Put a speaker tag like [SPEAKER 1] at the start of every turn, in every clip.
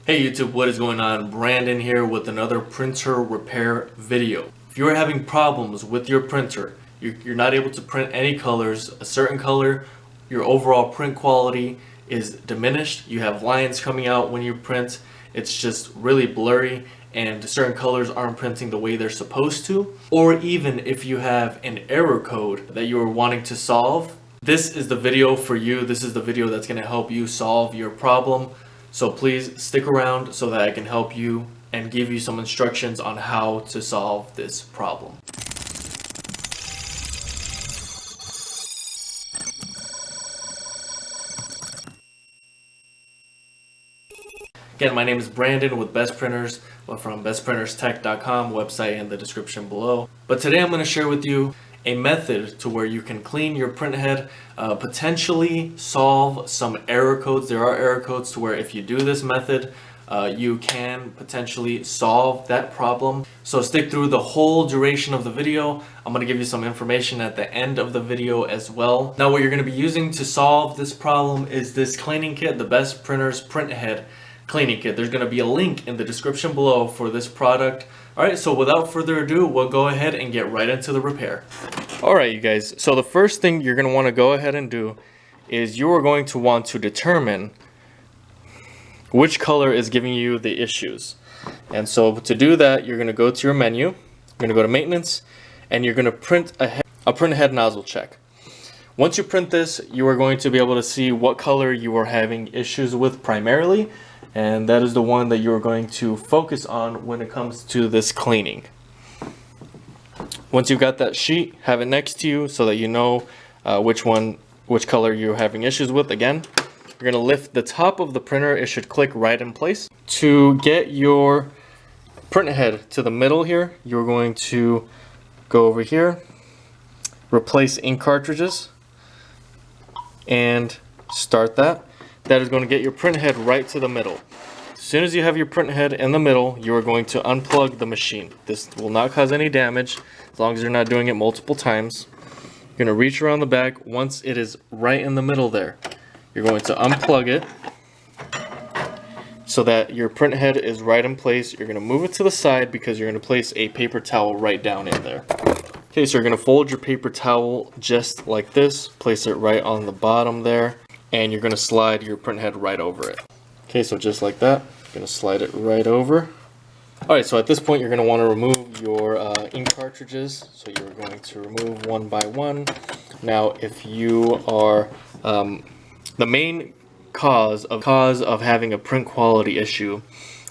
[SPEAKER 1] Hey YouTube, what is going on? Brandon here with another printer repair video. If you're having problems with your printer, you're not able to print any colors, a certain color, your overall print quality is diminished, you have lines coming out when you print, it's just really blurry, and certain colors aren't printing the way they're supposed to, or even if you have an error code that you are wanting to solve, this is the video for you. This is the video that's going to help you solve your problem. So please stick around so that I can help you and give you some instructions on how to solve this problem. Again, my name is Brandon with Best Printers. We're from bestprinterstech.com, website in the description below. But today I'm going to share with you a method to where you can clean your printhead, potentially solve some error codes. There are error codes to where if you do this method, you can potentially solve that problem. So stick through the whole duration of the video. I'm going to give you some information at the end of the video as well. Now what you're going to be using to solve this problem is this cleaning kit, the Best Printers Printhead cleaning kit. There's going to be a link in the description below for this product. Alright, so without further ado, we'll go ahead and get right into the repair. Alright you guys, so the first thing you're going to want to go ahead and do is you are going to want to determine which color is giving you the issues. And so to do that, you're going to go to your menu, you're going to go to maintenance, and you're going to print a printhead nozzle check. Once you print this, you are going to be able to see what color you are having issues with primarily, and that is the one that you're going to focus on when it comes to this cleaning. Once you've got that sheet, have it next to you so that you know which color you're having issues with. Again, you're going to lift the top of the printer. It should click right in place. To get your printhead to the middle here, you're going to go over here, replace ink cartridges, and start that. That is going to get your printhead right to the middle. As soon as you have your printhead in the middle, you are going to unplug the machine. This will not cause any damage as long as you're not doing it multiple times. You're going to reach around the back. Once it is right in the middle there, you're going to unplug it so that your printhead is right in place. You're going to move it to the side because you're going to place a paper towel right down in there. Okay, so you're going to fold your paper towel just like this, place it right on the bottom there, and you're going to slide your printhead right over it. Okay, so just like that, you're going to slide it right over. Alright, so at this point you're going to want to remove your ink cartridges. So you're going to remove one by one. Now if you are, the main cause of having a print quality issue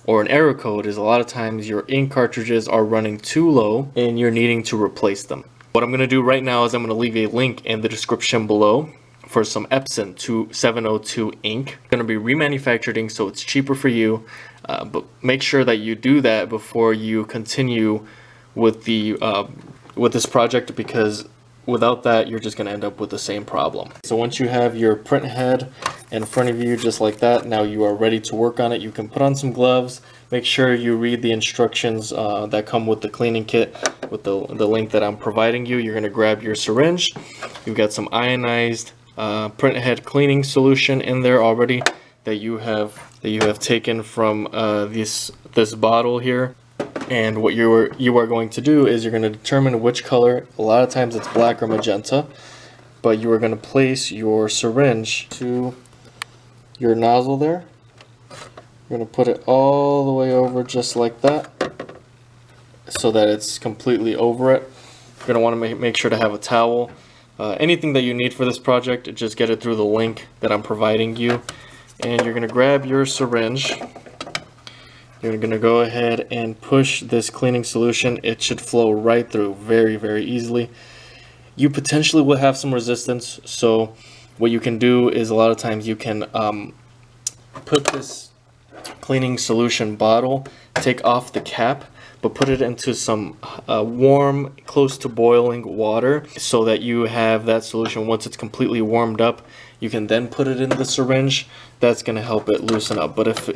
[SPEAKER 1] or an error code is a lot of times your ink cartridges are running too low and you're needing to replace them. What I'm going to do right now is I'm going to leave a link in the description below for some Epson 702 ink. It's going to be remanufactured ink, so it's cheaper for you, but make sure that you do that before you continue with the with this project, because without that you're just going to end up with the same problem. So once you have your printhead in front of you just like that, now you are ready to work on it. You can put on some gloves. Make sure you read the instructions that come with the cleaning kit with the link that I'm providing you. You're going to grab your syringe. You've got some ionized printhead cleaning solution in there already that you have taken from this bottle here. And what you are going to do is you're going to determine which color. A lot of times it's black or magenta, but you are going to place your syringe to your nozzle there. You're going to put it all the way over just like that so that it's completely over it. You're going to want to make sure to have a towel. Anything that you need for this project, just get it through the link that I'm providing you. And you're going to grab your syringe. You're going to go ahead and push this cleaning solution. It should flow right through very, very easily. You potentially will have some resistance, so what you can do is a lot of times you can put this cleaning solution bottle, take off the cap, but put it into some warm, close to boiling water so that you have that solution. Once it's completely warmed up, you can then put it in the syringe. That's going to help it loosen up. But if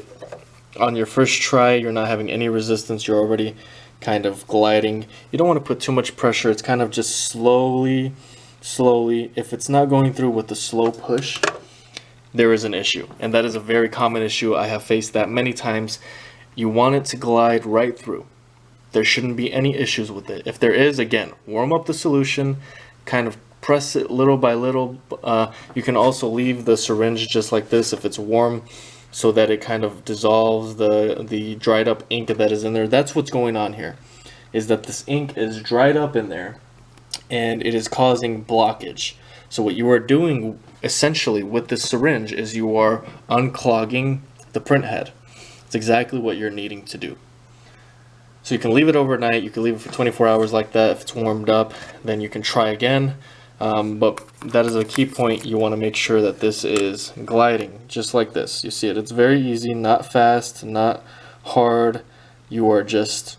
[SPEAKER 1] on your first try you're not having any resistance, you're already kind of gliding, you don't want to put too much pressure. It's kind of just slowly. If it's not going through with the slow push, there is an issue. And that is a very common issue. I have faced that many times. You want it to glide right through. There shouldn't be any issues with it. If there is, again, warm up the solution, kind of press it little by little. You can also leave the syringe just like this if it's warm, so that it kind of dissolves the dried up ink that is in there. That's what's going on here, is that this ink is dried up in there and it is causing blockage. So what you are doing essentially with this syringe is you are unclogging the printhead. It's exactly what you're needing to do. So you can leave it overnight, you can leave it for 24 hours like that. If it's warmed up, then you can try again. But that is a key point. You want to make sure that this is gliding just like this. You see it, it's very easy, not fast, not hard. You are just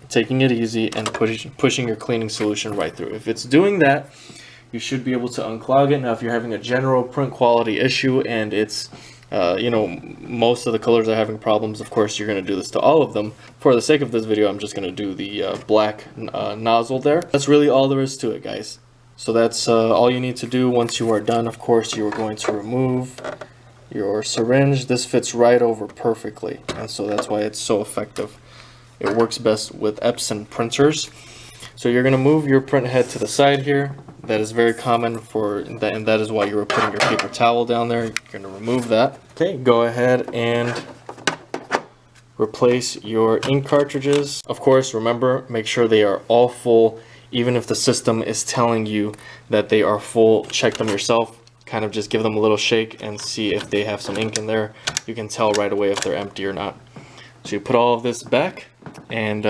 [SPEAKER 1] taking it easy and pushing your cleaning solution right through. If it's doing that, you should be able to unclog it. Now if you're having a general print quality issue and it's you know, most of the colors are having problems, of course you're going to do this to all of them. For the sake of this video, I'm just going to do the black nozzle there. That's really all there is to it, guys. So that's all you need to do. Once you are done, of course, you are going to remove your syringe. This fits right over perfectly, and so that's why it's so effective. It works best with Epson printers. So you're going to move your print head to the side here. That is very common for that, and that is why you were putting your paper towel down there. You're going to remove that. Okay, go ahead and replace your ink cartridges. Of course, remember, make sure they are all full. Even if the system is telling you that they are full, check them yourself. Kind of just give them a little shake and see if they have some ink in there. You can tell right away if they're empty or not. So you put all of this back, and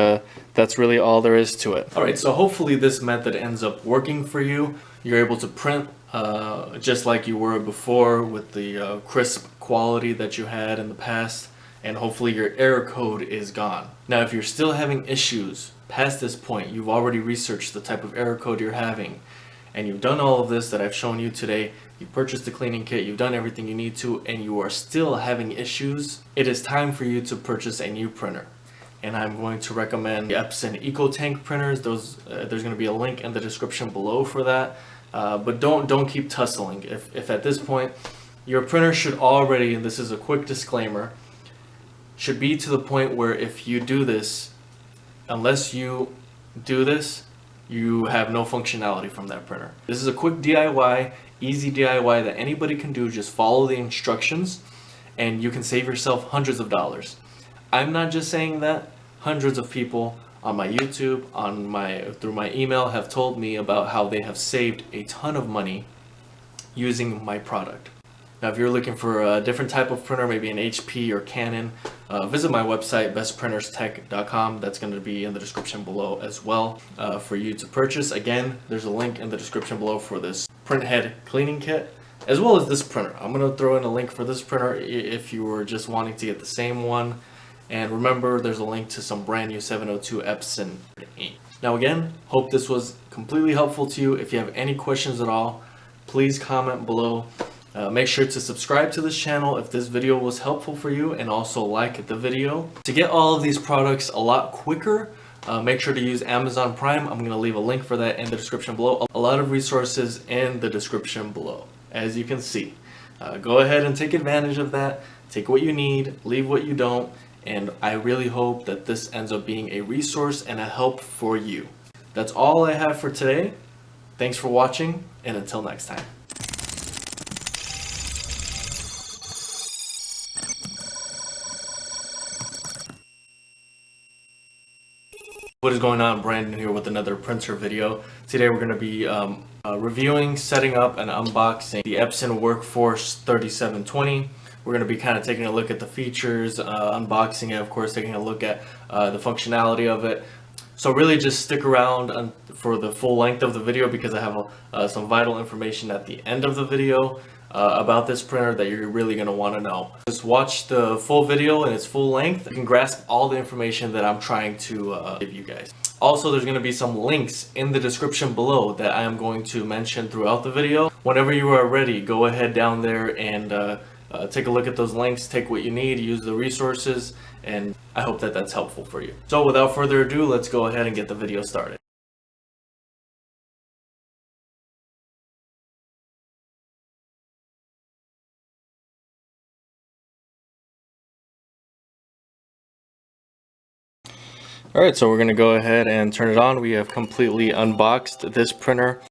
[SPEAKER 1] that's really all there is to it. Alright, so hopefully this method ends up working for you. You're able to print just like you were before with the crisp quality that you had in the past, and hopefully your error code is gone. Now if you're still having issues past this point, you've already researched the type of error code you're having, and you've done all of this that I've shown you today, you purchased the cleaning kit, you've done everything you need to, and you are still having issues, it is time for you to purchase a new printer. And I'm going to recommend the Epson EcoTank printers. Those there's going to be a link in the description below for that. But don't keep tussling. If at this point your printer should already, and this is a quick disclaimer, should be to the point where if you do this, unless you do this, you have no functionality from that printer. This is a quick DIY, easy DIY that anybody can do. Just follow the instructions and you can save yourself hundreds of dollars. I'm not just saying that. Hundreds of people on my YouTube, through my email, have told me about how they have saved a ton of money using my product. Now if you're looking for a different type of printer, maybe an HP or Canon, visit my website, bestprinterstech.com. That's going to be in the description below as well for you to purchase. Again, there's a link in the description below for this Printhead cleaning kit, as well as this printer. I'm going to throw in a link for this printer if you were just wanting to get the same one. And remember, there's a link to some brand new 702 Epson ink. Now again, hope this was completely helpful to you. If you have any questions at all, please comment below. Make sure to subscribe to this channel if this video was helpful for you, and also like the video. To get all of these products a lot quicker, make sure to use Amazon Prime. I'm going to leave a link for that in the description below. A lot of resources in the description below, as you can see. Go ahead and take advantage of that. Take what you need, leave what you don't, and I really hope that this ends up being a resource and a help for you. That's all I have for today. Thanks for watching, and until next time. What is going on? Brandon here with another printer video. Today we're going to be reviewing, setting up, and unboxing the Epson WorkForce 3720. We're going to be kind of taking a look at the features, unboxing it, of course, taking a look at the functionality of it. So really just stick around for the full length of the video, because I have some vital information at the end of the video about this printer that you're really going to want to know. Just watch the full video in its full length. You can grasp all the information that I'm trying to give you guys. Also, there's going to be some links in the description below that I am going to mention throughout the video. Whenever you are ready, go ahead down there and take a look at those links, take what you need, use the resources, and I hope that that's helpful for you. So without further ado, let's go ahead and get the video started. Alright, so we're going to go ahead and turn it on. We have completely unboxed this printer.